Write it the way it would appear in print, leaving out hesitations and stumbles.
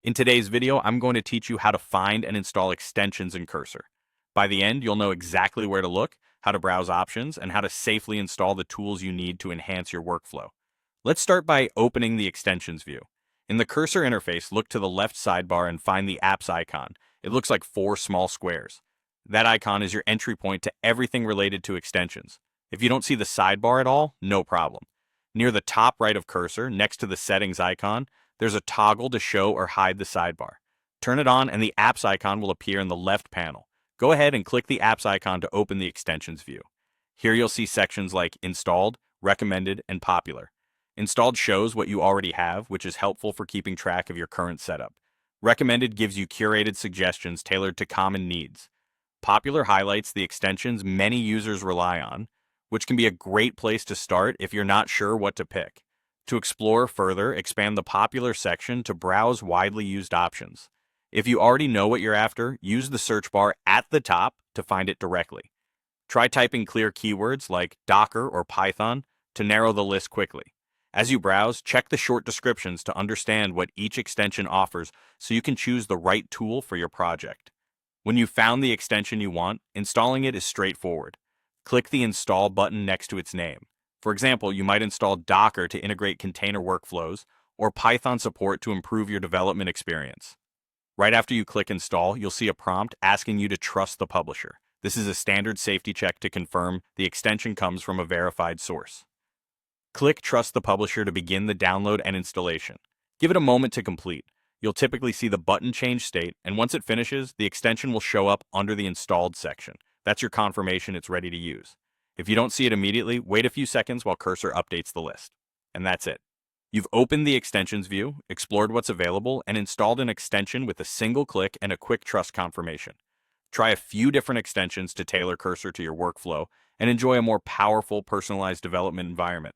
In today's video, I'm going to teach you how to find and install extensions in Cursor. By the end, you'll know exactly where to look, how to browse options, and how to safely install the tools you need to enhance your workflow. Let's start by opening the extensions view. In the Cursor interface, look to the left sidebar and find the apps icon. It looks like four small squares. That icon is your entry point to everything related to extensions. If you don't see the sidebar at all, no problem. Near the top right of Cursor, next to the settings icon, there's a toggle to show or hide the sidebar. Turn it on and the apps icon will appear in the left panel. Go ahead and click the apps icon to open the extensions view. Here you'll see sections like Installed, Recommended, and Popular. Installed shows what you already have, which is helpful for keeping track of your current setup. Recommended gives you curated suggestions tailored to common needs. Popular highlights the extensions many users rely on, which can be a great place to start if you're not sure what to pick. To explore further, expand the Popular section to browse widely used options. If you already know what you're after, use the search bar at the top to find it directly. Try typing clear keywords like Docker or Python to narrow the list quickly. As you browse, check the short descriptions to understand what each extension offers so you can choose the right tool for your project. When you've found the extension you want, installing it is straightforward. Click the Install button next to its name. For example, you might install Docker to integrate container workflows or Python support to improve your development experience. Right after you click Install, you'll see a prompt asking you to trust the publisher. This is a standard safety check to confirm the extension comes from a verified source. Click Trust the Publisher to begin the download and installation. Give it a moment to complete. You'll typically see the button change state, and once it finishes, the extension will show up under the Installed section. That's your confirmation it's ready to use. If you don't see it immediately, wait a few seconds while Cursor updates the list. And that's it. You've opened the extensions view, explored what's available, and installed an extension with a single click and a quick trust confirmation. Try a few different extensions to tailor Cursor to your workflow and enjoy a more powerful, personalized development environment.